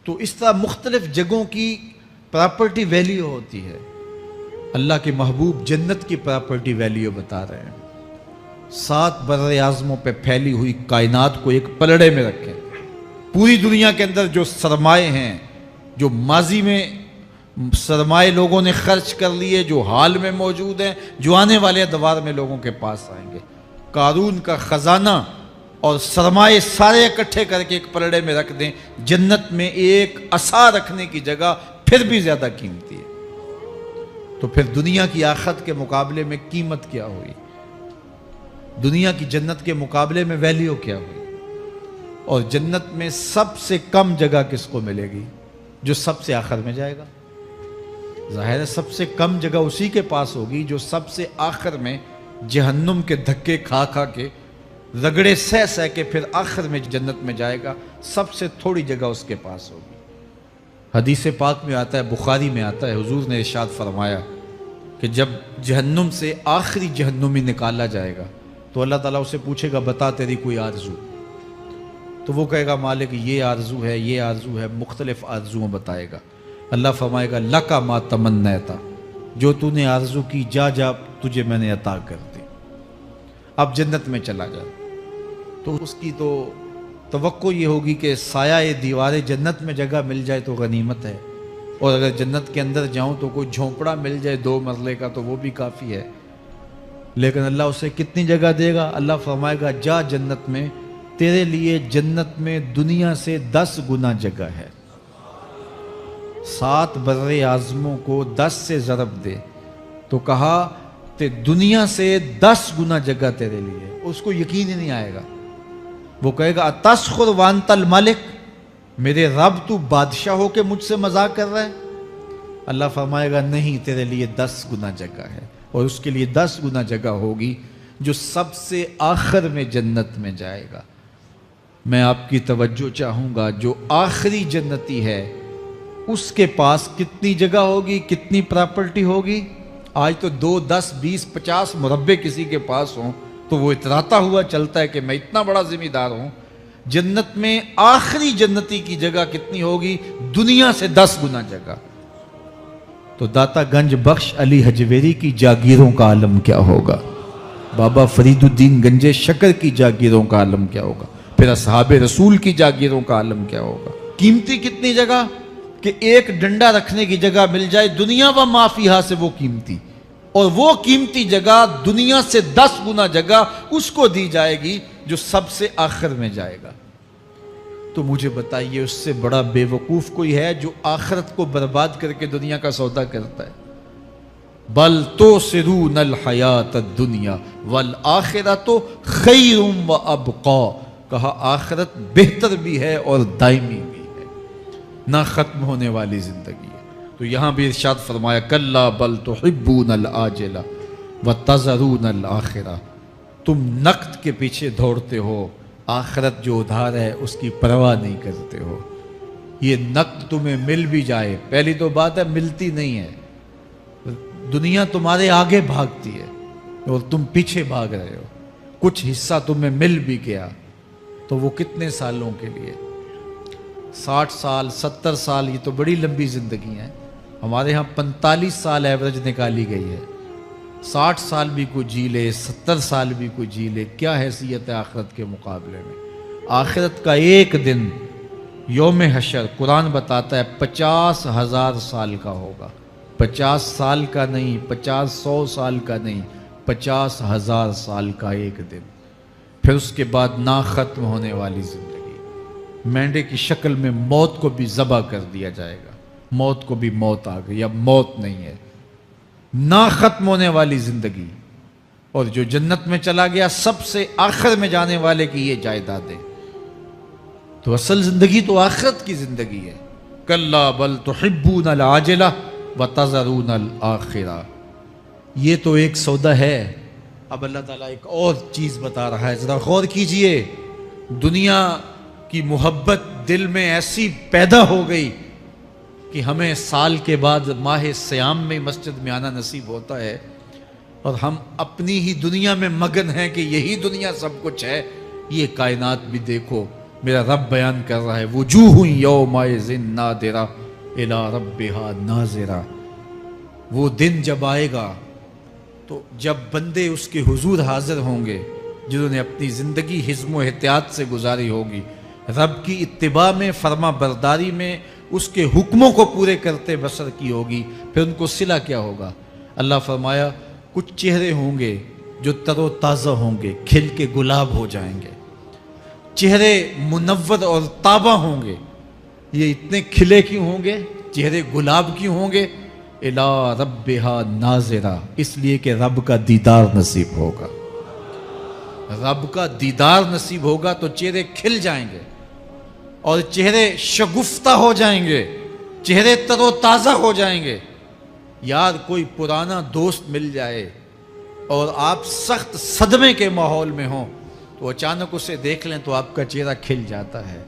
تو اس طرح مختلف جگہوں کی پراپرٹی ویلیو ہوتی ہے۔ اللہ کے محبوب جنت کی پراپرٹی ویلیو بتا رہے ہیں۔ 7 براعظموں پہ پھیلی ہوئی کائنات کو ایک پلڑے میں رکھیں، پوری دنیا کے اندر جو سرمائے ہیں، جو ماضی میں سرمائے لوگوں نے خرچ کر لیے، جو حال میں موجود ہیں، جو آنے والے ادوار میں لوگوں کے پاس آئیں گے، قارون کا خزانہ اور سرمائے سارے اکٹھے کر کے ایک پلڑے میں رکھ دیں، جنت میں ایک عصا رکھنے کی جگہ پھر بھی زیادہ قیمتی ہے۔ تو پھر دنیا کی آخرت کے مقابلے میں قیمت کیا ہوئی؟ دنیا کی جنت کے مقابلے میں ویلیو کیا ہوئی؟ اور جنت میں سب سے کم جگہ کس کو ملے گی؟ جو سب سے آخر میں جائے گا۔ ظاہر ہے سب سے کم جگہ اسی کے پاس ہوگی جو سب سے آخر میں جہنم کے دھکے کھا کھا کے، رگڑے سہ سہ کے پھر آخر میں جنت میں جائے گا، سب سے تھوڑی جگہ اس کے پاس ہوگی۔ حدیث پاک میں آتا ہے، بخاری میں آتا ہے، حضور نے ارشاد فرمایا کہ جب جہنم سے آخری جہنمی نکالا جائے گا تو اللہ تعالیٰ اسے پوچھے گا بتا تیری کوئی آرزو، تو وہ کہے گا مالک یہ آرزو ہے، یہ آرزو ہے، مختلف آرزوؤں بتائے گا۔ اللہ فرمائے گا لکا ما تمنیتا، جو تو نے آرزو کی جا جا تجھے میں نے عطا کر دی، اب جنت میں چلا جا۔ تو اس کی تو توقع یہ ہوگی کہ سایہ دیوار جنت میں جگہ مل جائے تو غنیمت ہے، اور اگر جنت کے اندر جاؤں تو کوئی جھونپڑا مل جائے 2 مرلے کا تو وہ بھی کافی ہے۔ لیکن اللہ اسے کتنی جگہ دے گا؟ اللہ فرمائے گا جا جنت میں، تیرے لیے جنت میں دنیا سے 10 گنا جگہ ہے۔ 7 بر اعظموں کو 10 سے ضرب دے تو کہا کہ دنیا سے 10 گنا جگہ تیرے لیے۔ اس کو یقین ہی نہیں آئے گا، وہ کہے گا اتسخر وانت الملک، میرے رب تو بادشاہ ہو کے مجھ سے مذاق کر رہا ہے؟ اللہ فرمائے گا نہیں، تیرے لیے 10 گنا جگہ ہے، اور اس کے لیے 10 گنا جگہ ہوگی جو سب سے آخر میں جنت میں جائے گا۔ میں آپ کی توجہ چاہوں گا، جو آخری جنتی ہے اس کے پاس کتنی جگہ ہوگی، کتنی پراپرٹی ہوگی؟ آج تو 2 10 20 50 مربع کسی کے پاس ہوں تو وہ اتراتا ہوا چلتا ہے کہ میں اتنا بڑا ذمہ دار ہوں۔ جنت میں آخری جنتی کی جگہ کتنی ہوگی؟ دنیا سے 10 گنا جگہ۔ تو داتا گنج بخش علی حجویری کی جاگیروں کا عالم کیا ہوگا؟ بابا فرید الدین گنجے شکر کی جاگیروں کا عالم کیا ہوگا؟ پھر اصحاب رسول کی جاگیروں کا عالم کیا ہوگا؟ قیمتی کتنی جگہ کہ ایک ڈنڈا رکھنے کی جگہ مل جائے، دنیا و ما فیہا سے وہ قیمتی، اور وہ قیمتی جگہ دنیا سے 10 گنا جگہ اس کو دی جائے گی جو سب سے آخر میں جائے گا۔ تو مجھے بتائیے اس سے بڑا بے وقوف کوئی ہے جو آخرت کو برباد کر کے دنیا کا سودا کرتا ہے؟ بل توسرون الحیات الدنیا والآخرۃ خیر وابقا، کہا آخرت بہتر بھی ہے اور دائمی بھی ہے، نہ ختم ہونے والی زندگی ہے۔ تو یہاں بھی ارشاد فرمایا کلا بل تحبون العاجلہ وتذرون الآخرہ، تم نقد کے پیچھے دوڑتے ہو، آخرت جو ادھار ہے اس کی پرواہ نہیں کرتے ہو۔ یہ نقد تمہیں مل بھی جائے، پہلی تو بات ہے ملتی نہیں ہے، دنیا تمہارے آگے بھاگتی ہے اور تم پیچھے بھاگ رہے ہو۔ کچھ حصہ تمہیں مل بھی گیا تو وہ کتنے سالوں کے لیے؟ 60 سال 70 سال، یہ تو بڑی لمبی زندگی ہے۔ ہمارے ہاں 45 سال ایوریج نکالی گئی ہے۔ 60 سال بھی کوئی جی لے، 70 سال بھی کوئی جی لے، کیا حیثیت ہے آخرت کے مقابلے میں؟ آخرت کا ایک دن یوم حشر قرآن بتاتا ہے 50,000 سال کا ہوگا۔ 50 سال کا نہیں، 50-100 سال کا نہیں، 50,000 سال کا ایک دن۔ پھر اس کے بعد نا ختم ہونے والی زندگی، مینڈے کی شکل میں موت کو بھی ذبح کر دیا جائے گا، موت کو بھی موت آ گئی، اب موت نہیں ہے، نا ختم ہونے والی زندگی۔ اور جو جنت میں چلا گیا سب سے آخر میں جانے والے کی یہ جائیدادیں۔ تو اصل زندگی تو آخرت کی زندگی ہے۔ کلا بل تحبون العاجلہ وتذرون الآخرہ، یہ تو ایک سودا ہے۔ اب اللہ تعالیٰ ایک اور چیز بتا رہا ہے، ذرا غور کیجئے۔ دنیا کی محبت دل میں ایسی پیدا ہو گئی کہ ہمیں سال کے بعد ماہ سیام میں مسجد میں آنا نصیب ہوتا ہے، اور ہم اپنی ہی دنیا میں مگن ہیں کہ یہی دنیا سب کچھ ہے۔ یہ کائنات بھی دیکھو، میرا رب بیان کر رہا ہے وجوہ یومئذ ناظرہ الی ربہا ناظرہ۔ وہ دن جب آئے گا تو جب بندے اس کے حضور حاضر ہوں گے جنہوں نے اپنی زندگی حزم و احتیاط سے گزاری ہوگی، رب کی اتباع میں، فرما برداری میں، اس کے حکموں کو پورے کرتے بسر کی ہوگی، پھر ان کو صلہ کیا ہوگا؟ اللہ فرمایا کچھ چہرے ہوں گے جو تر و تازہ ہوں گے، کھل کے گلاب ہو جائیں گے، چہرے منور اور تابہ ہوں گے۔ یہ اتنے کھلے کیوں ہوں گے؟ چہرے گلاب کیوں ہوں گے؟ الی ربہا ناظرہ، اس لیے کہ رب کا دیدار نصیب ہوگا۔ رب کا دیدار نصیب ہوگا تو چہرے کھل جائیں گے اور چہرے شگفتہ ہو جائیں گے، چہرے تر و تازہ ہو جائیں گے۔ یار کوئی پرانا دوست مل جائے اور آپ سخت صدمے کے ماحول میں ہوں تو اچانک اسے دیکھ لیں تو آپ کا چہرہ کھل جاتا ہے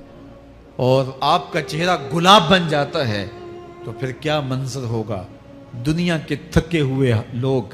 اور آپ کا چہرہ گلاب بن جاتا ہے، تو پھر کیا منظر ہوگا؟ دنیا کے تھکے ہوئے لوگ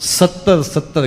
70-70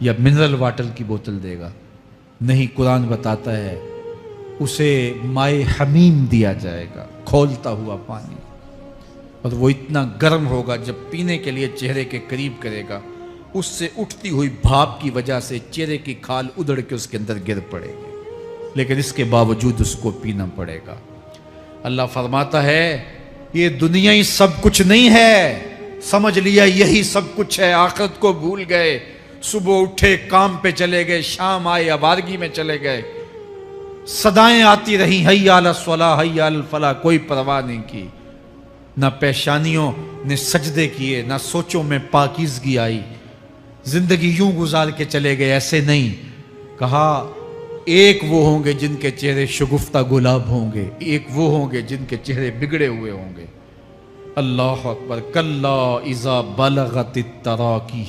یا منرل واٹر کی بوتل دے گا؟ نہیں، قرآن بتاتا ہے اسے مائے حمیم دیا جائے گا، کھولتا ہوا پانی، اور وہ اتنا گرم ہوگا جب پینے کے لیے چہرے کے قریب کرے گا اس سے اٹھتی ہوئی بھاپ کی وجہ سے چہرے کی کھال ادڑ کے اس کے اندر گر پڑے گی، لیکن اس کے باوجود اس کو پینا پڑے گا۔ اللہ فرماتا ہے یہ دنیا ہی سب کچھ نہیں ہے، سمجھ لیا یہی سب کچھ ہے، آخرت کو بھول گئے، صبح اٹھے کام پہ چلے گئے، شام آئے آوارگی میں چلے گئے، صدائیں آتی رہیں حی علی الصلاح حی علی الفلاح، کوئی پرواہ نہیں کی، نہ پیشانیوں نے سجدے کیے، نہ سوچوں میں پاکیزگی آئی، زندگی یوں گزار کے چلے گئے۔ ایسے نہیں، کہا ایک وہ ہوں گے جن کے چہرے شگفتہ گلاب ہوں گے، ایک وہ ہوں گے جن کے چہرے بگڑے ہوئے ہوں گے۔ اللہ اکبر، کلا اذا بلغت التراقی،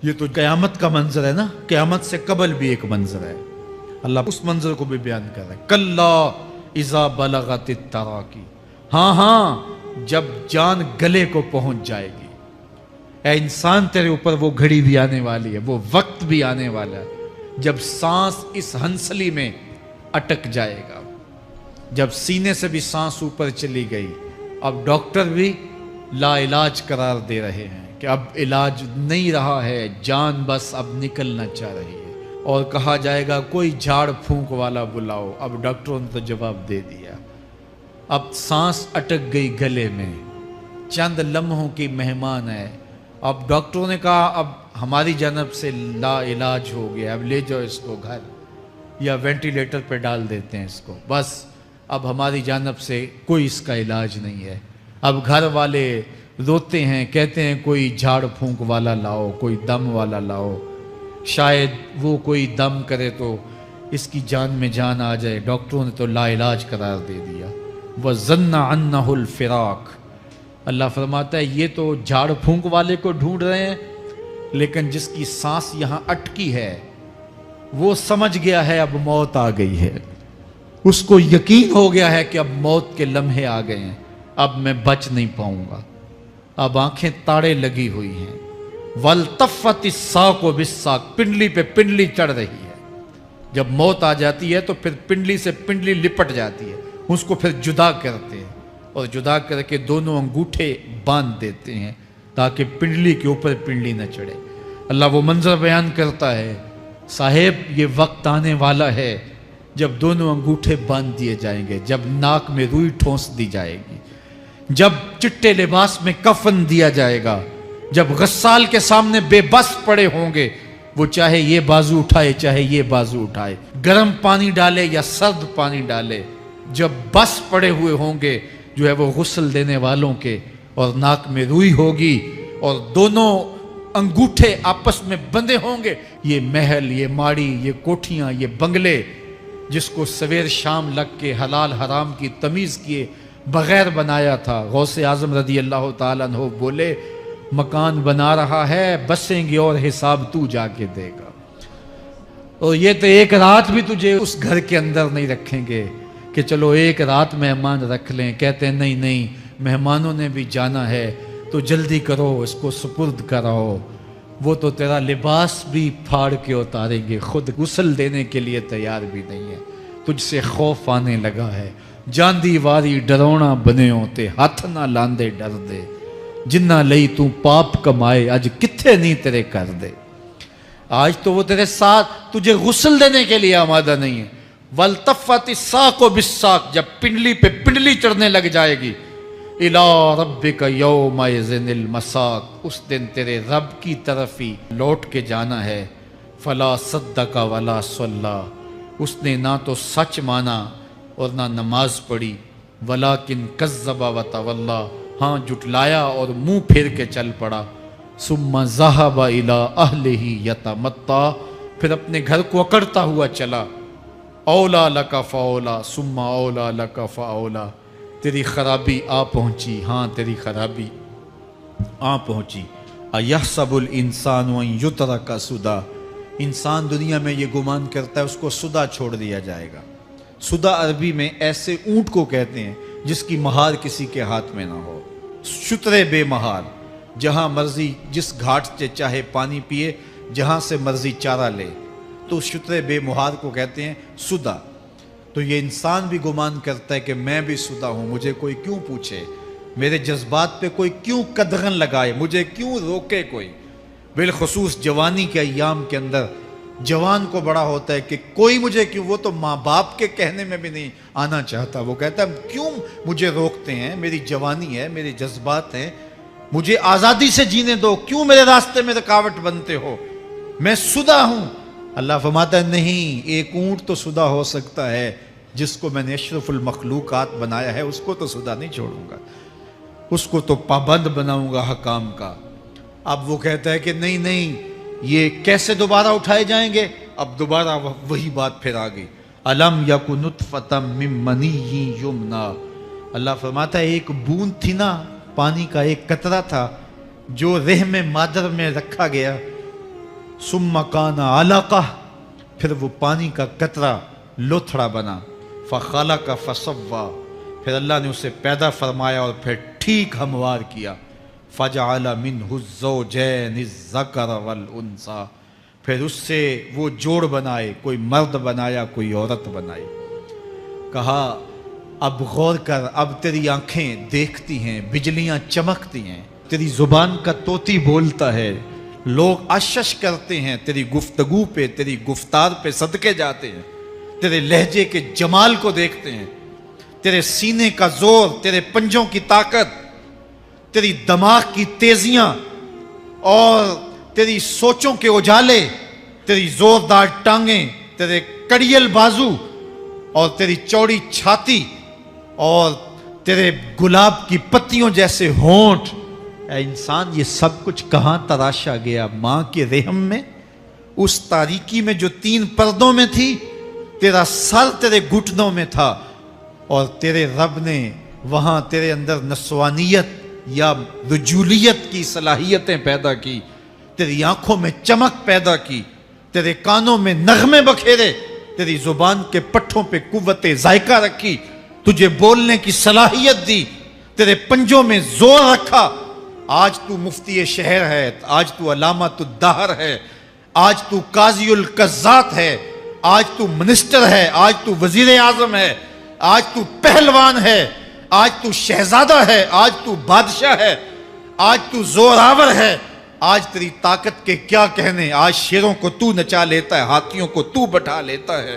یہ تو قیامت کا منظر ہے نا، قیامت سے قبل بھی ایک منظر ہے، اللہ اس منظر کو بھی بیان کر رہا ہے، کلا اذا بلغت التراقی، ہاں جب جان گلے کو پہنچ جائے گی، اے انسان تیرے اوپر وہ گھڑی بھی آنے والی ہے، وہ وقت بھی آنے والا ہے جب سانس اس ہنسلی میں اٹک جائے گا، جب سینے سے بھی سانس اوپر چلی گئی، اب ڈاکٹر بھی لا علاج قرار دے رہے ہیں کہ اب علاج نہیں رہا ہے، جان بس اب نکلنا چاہ رہی ہے، اور کہا جائے گا کوئی جھاڑ پھونک والا بلاؤ، اب ڈاکٹروں نے تو جواب دے دیا، اب سانس اٹک گئی گلے میں، چند لمحوں کی مہمان ہے، اب ڈاکٹروں نے کہا اب ہماری جانب سے لا علاج ہو گیا، اب لے جاؤ اس کو گھر، یا وینٹیلیٹر پہ ڈال دیتے ہیں اس کو، بس اب ہماری جانب سے کوئی اس کا علاج نہیں ہے۔ اب گھر والے روتے ہیں، کہتے ہیں کوئی جھاڑ پھونک والا لاؤ، کوئی دم والا لاؤ، شاید وہ کوئی دم کرے تو اس کی جان میں جان آ جائے، ڈاکٹروں نے تو لا علاج قرار دے دیا۔ وَظَنَّ عَنَّهُ الْفِرَاقُ، اللہ فرماتا ہے یہ تو جھاڑ پھونک والے کو ڈھونڈ رہے ہیں، لیکن جس کی سانس یہاں اٹکی ہے وہ سمجھ گیا ہے اب موت آ گئی ہے، اس کو یقین ہو گیا ہے کہ اب موت کے لمحے آ گئے ہیں، اب میں بچ نہیں پاؤں گا، اب آنکھیں تاڑے لگی ہوئی ہیں، وَالْتَفَّتِ السَّاقُ بِالسَّاقِ، پنڈلی پہ پنڈلی چڑھ رہی ہے، جب موت آ جاتی ہے تو پھر پنڈلی سے پنڈلی لپٹ جاتی ہے، اس کو پھر جدا کرتے ہیں، اور جدا کر کے دونوں انگوٹھے باندھ دیتے ہیں تاکہ پنڈلی کے اوپر پنڈلی نہ چڑھے۔ اللہ وہ منظر بیان کرتا ہے، صاحب یہ وقت آنے والا ہے جب دونوں انگوٹھے باندھ دیے جائیں گے، جب ناک میں روئی ٹھونس دی جائے گی، جب چٹے لباس میں کفن دیا جائے گا، جب غسال کے سامنے بے بس پڑے ہوں گے، وہ چاہے یہ بازو اٹھائے چاہے یہ بازو اٹھائے، گرم پانی ڈالے یا سرد پانی ڈالے، جب بس پڑے ہوئے ہوں گے جو ہے وہ غسل دینے والوں کے، اور ناک میں روئی ہوگی اور دونوں انگوٹھے آپس میں بندھے ہوں گے، یہ محل، یہ ماڑی، یہ کوٹھیاں، یہ بنگلے جس کو سویر شام لگ کے حلال حرام کی تمیز کیے بغیر بنایا تھا، غوث اعظم رضی اللہ تعالیٰ عنہ بولے مکان بنا رہا ہے بسیں گے اور حساب تو جا کے دے گا، اور یہ تو ایک رات بھی تجھے اس گھر کے اندر نہیں رکھیں گے کہ چلو ایک رات مہمان رکھ لیں، کہتے ہیں نہیں نہیں مہمانوں نے بھی جانا ہے تو جلدی کرو اس کو سپرد کراؤ، وہ تو تیرا لباس بھی پھاڑ کے اتاریں گے، خود غسل دینے کے لیے تیار بھی نہیں ہے، تجھ سے خوف آنے لگا ہے، جاندی واری ڈرونا بنے ہوتے ہاتھ نہ لاندے ڈر دے، جنہ لئی تو پاپ کمائے اج کتھے نہیں تیرے کر دے، آج تو وہ تیرے ساتھ تجھے غسل دینے کے لیے آمادہ نہیں ہے۔ وَالْتَفَّتِ السَّاقُ بِالسَّاقِ، جب پنڈلی پہ پنڈلی چڑھنے لگ جائے گی، إِلَىٰ رَبِّكَ يَوْمَئِذٍ الْمَسَاقُ، اس دن تیرے رب کی طرف ہی لوٹ کے جانا ہے۔ فَلَا صَدَّقَ وَلَا صَلَّىٰ، اس نے نہ تو سچ مانا اور نہ نماز پڑھی، وَلَٰكِنْ كَذَّبَ وَتَوَلَّىٰ، ہاں جھٹلایا اور منہ پھیر کے چل پڑا۔ ثُمَّ ذَهَبَ إِلَىٰ أَهْلِهِ يَتَمَطَّىٰ، پھر اپنے گھر کو اکڑتا ہوا چلا۔ اولا لک فاولا ثم اولا لک فاولا، تیری خرابی آ پہنچی، ہاں تیری خرابی آ پہنچی۔ ایحسب الانسان ان یترک سدی، انسان دنیا میں یہ گمان کرتا ہے اس کو سدا چھوڑ دیا جائے گا۔ سدا عربی میں ایسے اونٹ کو کہتے ہیں جس کی مہار کسی کے ہاتھ میں نہ ہو، شترے بے مہار، جہاں مرضی جس گھاٹ سے چاہے پانی پیے، جہاں سے مرضی چارہ لے، تو شتر بے مہار کو کہتے ہیں سدا۔ تو یہ انسان بھی گمان کرتا ہے کہ میں بھی سدا ہوں، مجھے کوئی کیوں پوچھے، میرے جذبات پہ کوئی کیوں قدغن لگائے، مجھے کیوں روکے کوئی۔ بالخصوص جوانی کے ایام کے اندر جوان کو بڑا ہوتا ہے کہ کوئی مجھے کیوں، وہ تو ماں باپ کے کہنے میں بھی نہیں آنا چاہتا، وہ کہتا ہے کیوں مجھے روکتے ہیں، میری جوانی ہے، میرے جذبات ہیں، مجھے آزادی سے جینے دو، کیوں میرے راستے میں رکاوٹ بنتے ہو، میں سدا ہوں۔ اللہ فرماتا ہے نہیں، ایک اونٹ تو سدا ہو سکتا ہے، جس کو میں نے اشرف المخلوقات بنایا ہے اس کو تو سدا نہیں چھوڑوں گا، اس کو تو پابند بناؤں گا حکام کا۔ اب وہ کہتا ہے کہ نہیں نہیں، یہ کیسے دوبارہ اٹھائے جائیں گے؟ اب دوبارہ وہی بات پھر آ گئی، الم یک نطفۃ من منی یمنا۔ اللہ فرماتا ہے ایک بوند تھی نا، پانی کا ایک قطرہ تھا جو رحم مادر میں رکھا گیا، ثم کان علقہ، پھر وہ پانی کا قطرہ لوتھڑا بنا، فخلق فسوی، پھر اللہ نے اسے پیدا فرمایا اور پھر ٹھیک ہموار کیا، فجعل منہ الزوجین الذکر والانثی، پھر اس سے وہ جوڑ بنائے، کوئی مرد بنایا کوئی عورت بنائی۔ کہا اب غور کر، اب تیری آنکھیں دیکھتی ہیں، بجلیاں چمکتی ہیں، تیری زبان کا طوطی بولتا ہے، لوگ اشش کرتے ہیں تیری گفتگو پہ، تیری گفتار پہ صدقے جاتے ہیں، تیرے لہجے کے جمال کو دیکھتے ہیں، تیرے سینے کا زور، تیرے پنجوں کی طاقت، تیری دماغ کی تیزیاں اور تیری سوچوں کے اجالے، تیری زوردار ٹانگیں، تیرے کڑیل بازو اور تیری چوڑی چھاتی اور تیرے گلاب کی پتیوں جیسے ہونٹ۔ اے انسان، یہ سب کچھ کہاں تراشا گیا؟ ماں کے رحم میں، اس تاریکی میں جو 3 پردوں میں تھی، تیرا سر تیرے گھٹنوں میں تھا، اور تیرے رب نے وہاں تیرے اندر نسوانیت یا رجولیت کی صلاحیتیں پیدا کی، تیری آنکھوں میں چمک پیدا کی، تیرے کانوں میں نغمے بکھیرے، تیری زبان کے پٹھوں پہ قوت ذائقہ رکھی، تجھے بولنے کی صلاحیت دی، تیرے پنجوں میں زور رکھا۔ آج تو مفتی شہر ہے، آج تو علامۃ الدہر ہے، آج تو قاضی القضات ہے، آج تو منسٹر ہے، آج تو وزیر اعظم ہے، آج تو پہلوان ہے، آج تو شہزادہ ہے، آج تو بادشاہ ہے، آج تو زوراور ہے، آج تیری طاقت کے کیا کہنے، آج شیروں کو تو نچا لیتا ہے، ہاتھیوں کو تو بٹھا لیتا ہے،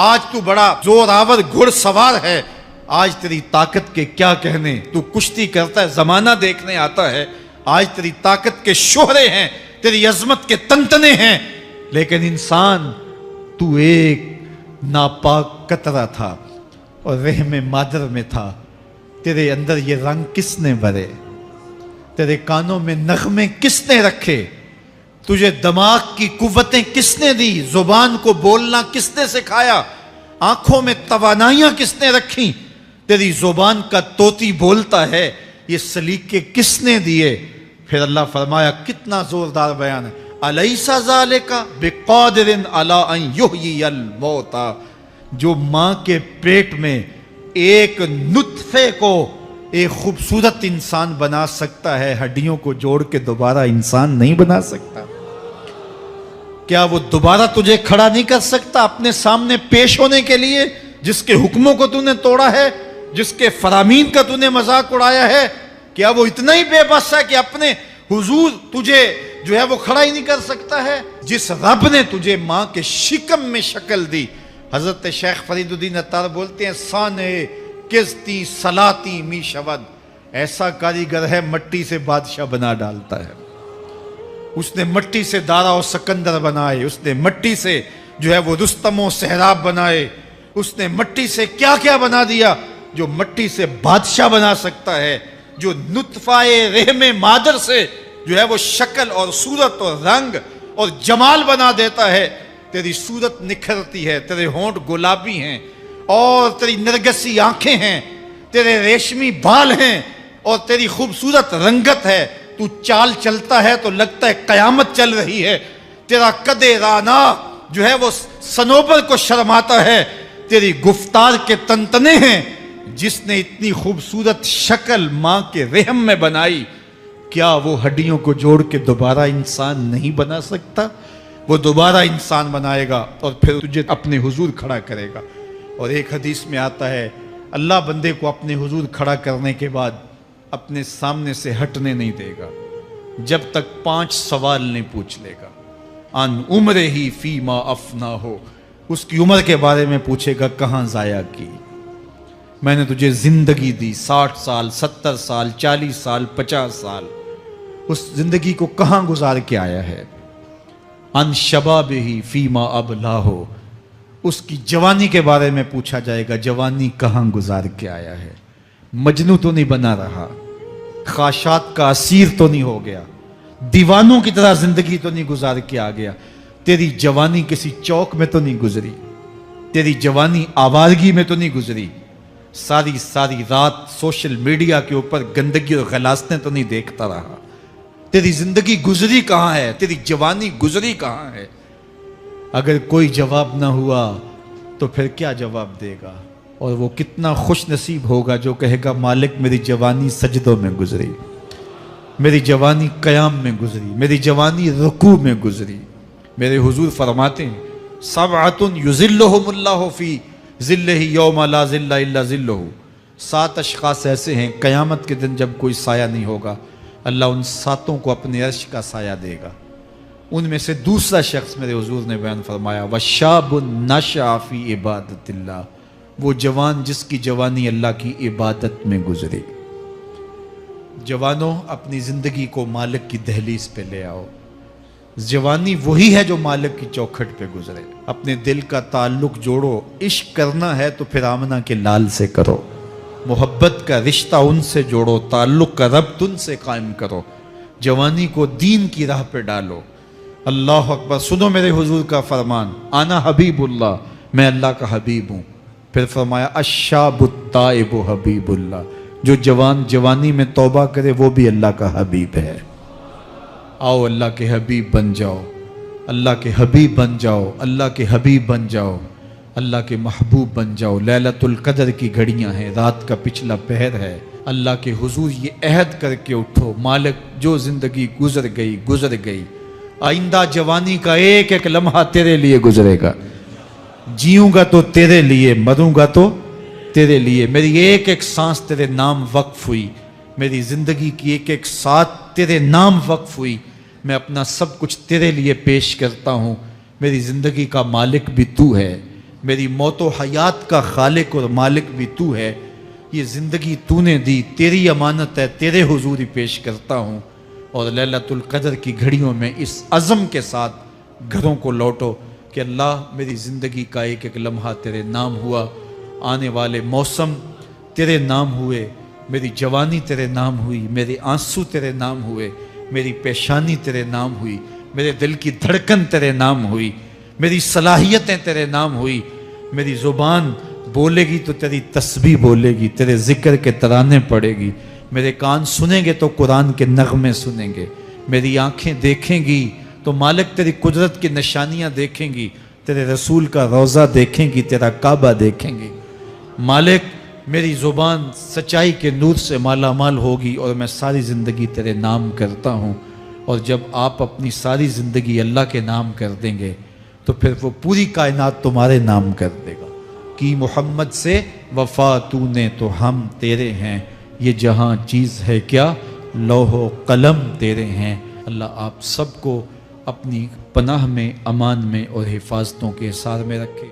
آج تو بڑا زوراور گھڑ سوار ہے، آج تیری طاقت کے کیا کہنے، تو کشتی کرتا ہے، زمانہ دیکھنے آتا ہے، آج تیری طاقت کے شوہرے ہیں، تیری عظمت کے تنتنے ہیں، لیکن انسان تو ایک ناپاک قطرہ تھا اور رحم مادر میں تھا، تیرے اندر یہ رنگ کس نے بھرے، تیرے کانوں میں نغمے کس نے رکھے، تجھے دماغ کی قوتیں کس نے دی، زبان کو بولنا کس نے سکھایا، آنکھوں میں توانائیاں کس نے رکھی، تیری زبان کا طوطی بولتا ہے، یہ سلیقے کس نے دیے؟ پھر اللہ فرمایا، کتنا زوردار بیان ہے، الیس ذالک بقادر علی ان یحیی الموتى، جو ماں کے پیٹ میں ایک نطفے کو ایک خوبصورت انسان بنا سکتا ہے، ہڈیوں کو جوڑ کے دوبارہ انسان نہیں بنا سکتا؟ کیا وہ دوبارہ تجھے کھڑا نہیں کر سکتا اپنے سامنے پیش ہونے کے لیے، جس کے حکموں کو تو نے توڑا ہے، جس کے فرامین کا تو نے مذاق اڑایا ہے؟ کیا وہ اتنا ہی بے بس ہے کہ اپنے حضور تجھے جو ہے وہ کھڑا ہی نہیں کر سکتا ہے؟ جس رب نے تجھے ماں کے شکم میں شکل دی، حضرت شیخ فرید الدین عطار بولتے ہیں، سانے کزتی سلاتی می شود، ایسا کاریگر ہے مٹی سے بادشاہ بنا ڈالتا ہے۔ اس نے مٹی سے دارا و سکندر بنائے، اس نے مٹی سے جو ہے وہ رستم و سہراب بنائے، اس نے مٹی سے کیا کیا بنا دیا، جو مٹی سے بادشاہ بنا سکتا ہے، جو نطفہ رحم مادر سے جو ہے وہ شکل اور صورت اور رنگ اور جمال بنا دیتا ہے۔ تیری صورت نکھرتی ہے، تیرے ہونٹ گلابی ہیں اور تیری نرگسی آنکھیں ہیں، تیرے ریشمی بال ہیں اور تیری خوبصورت رنگت ہے، تو چال چلتا ہے تو لگتا ہے قیامت چل رہی ہے، تیرا قد رانا جو ہے وہ صنوبر کو شرماتا ہے، تیری گفتار کے تنتنے ہیں۔ جس نے اتنی خوبصورت شکل ماں کے رحم میں بنائی، کیا وہ ہڈیوں کو جوڑ کے دوبارہ انسان نہیں بنا سکتا؟ وہ دوبارہ انسان بنائے گا اور پھر تجھے اپنے حضور کھڑا کرے گا۔ اور ایک حدیث میں آتا ہے اللہ بندے کو اپنے حضور کھڑا کرنے کے بعد اپنے سامنے سے ہٹنے نہیں دے گا جب تک 5 سوال نہیں پوچھ لے گا۔ ان عمر ہی فیما افنا ہو، اس کی عمر کے بارے میں پوچھے گا کہاں ضائع کی؟ میں نے تجھے زندگی دی 60 سال 70 سال 40 سال 50 سال، اس زندگی کو کہاں گزار کے آیا ہے؟ ان شباب ہی فیما ابلا ہو، اس کی جوانی کے بارے میں پوچھا جائے گا جوانی کہاں گزار کے آیا ہے؟ مجنوں تو نہیں بنا رہا، خواہشات کا اسیر تو نہیں ہو گیا، دیوانوں کی طرح زندگی تو نہیں گزار کے آ گیا؟ تیری جوانی کسی چوک میں تو نہیں گزری، تیری جوانی آوارگی میں تو نہیں گزری، ساری رات سوشل میڈیا کے اوپر گندگی اور غلاستیں تو نہیں دیکھتا رہا؟ تیری زندگی گزری کہاں ہے؟ تیری جوانی گزری کہاں ہے؟ اگر کوئی جواب نہ ہوا تو پھر کیا جواب دے گا؟ اور وہ کتنا خوش نصیب ہوگا جو کہے گا مالک میری جوانی سجدوں میں گزری، میری جوانی قیام میں گزری، میری جوانی رکوع میں گزری۔ میرے حضور فرماتے ہیں سبعۃ یظلھم اللہ فی ظلہ یوم لا ظل الا ظلہ، 7 اشخاص ایسے ہیں قیامت کے دن جب کوئی سایہ نہیں ہوگا اللہ ان 7 کو اپنے عرش کا سایہ دے گا۔ ان میں سے دوسرا شخص میرے حضور نے بیان فرمایا وشاب نشأ فی عبادت اللہ، وہ جوان جس کی جوانی اللہ کی عبادت میں گزری۔ جوانوں اپنی زندگی کو مالک کی دہلیز پہ لے آؤ، جوانی وہی ہے جو مالک کی چوکھٹ پہ گزرے۔ اپنے دل کا تعلق جوڑو، عشق کرنا ہے تو پھر آمنہ کے لال سے کرو، محبت کا رشتہ ان سے جوڑو، تعلق کا ربط ان سے قائم کرو، جوانی کو دین کی راہ پہ ڈالو۔ اللہ اکبر، سنو میرے حضور کا فرمان انا حبیب اللہ، میں اللہ کا حبیب ہوں۔ پھر فرمایا الشاب التائب حبیب اللہ، جو جوان جوانی میں توبہ کرے وہ بھی اللہ کا حبیب ہے۔ آؤ اللہ کے حبیب بن جاؤ، اللہ کے حبیب بن جاؤ، اللہ کے حبیب بن جاؤ، اللہ کے محبوب بن جاؤ۔ لیلۃ القدر کی گھڑیاں ہیں، رات کا پچھلا پہر ہے، اللہ کے حضور یہ عہد کر کے اٹھو مالک جو زندگی گزر گئی آئندہ جوانی کا ایک ایک لمحہ تیرے لیے گزرے گا، جیوں گا تو تیرے لیے، مروں گا تو تیرے لیے۔ میری ایک ایک سانس تیرے نام وقف ہوئی، میری زندگی کی ایک ایک ساتھ تیرے نام وقف ہوئی، میں اپنا سب کچھ تیرے لیے پیش کرتا ہوں۔ میری زندگی کا مالک بھی تو ہے، میری موت و حیات کا خالق اور مالک بھی تو ہے، یہ زندگی تو نے دی، تیری امانت ہے، تیرے حضور ہی پیش کرتا ہوں۔ اور لیلۃ القدر کی گھڑیوں میں اس عزم کے ساتھ گھروں کو لوٹو کہ اللہ میری زندگی کا ایک ایک لمحہ تیرے نام ہوا، آنے والے موسم تیرے نام ہوئے، میری جوانی تیرے نام ہوئی، میرے آنسو تیرے نام ہوئے، میری پیشانی تیرے نام ہوئی، میرے دل کی دھڑکن تیرے نام ہوئی، میری صلاحیتیں تیرے نام ہوئی۔ میری زبان بولے گی تو تیری تسبیح بولے گی، تیرے ذکر کے ترانے پڑے گی، میرے کان سنیں گے تو قرآن کے نغمے سنیں گے، میری آنکھیں دیکھیں گی تو مالک تیری قدرت کی نشانیاں دیکھیں گی، تیرے رسول کا روضہ دیکھیں گی، تیرا کعبہ دیکھیں گی۔ مالک میری زبان سچائی کے نور سے مالا مال ہوگی اور میں ساری زندگی تیرے نام کرتا ہوں۔ اور جب آپ اپنی ساری زندگی اللہ کے نام کر دیں گے تو پھر وہ پوری کائنات تمہارے نام کر دے گا۔ کی محمد سے وفا تو نے تو ہم تیرے ہیں، یہ جہاں چیز ہے کیا لوح و قلم تیرے ہیں۔ اللہ آپ سب کو اپنی پناہ میں، امان میں اور حفاظتوں کے حصار میں رکھے۔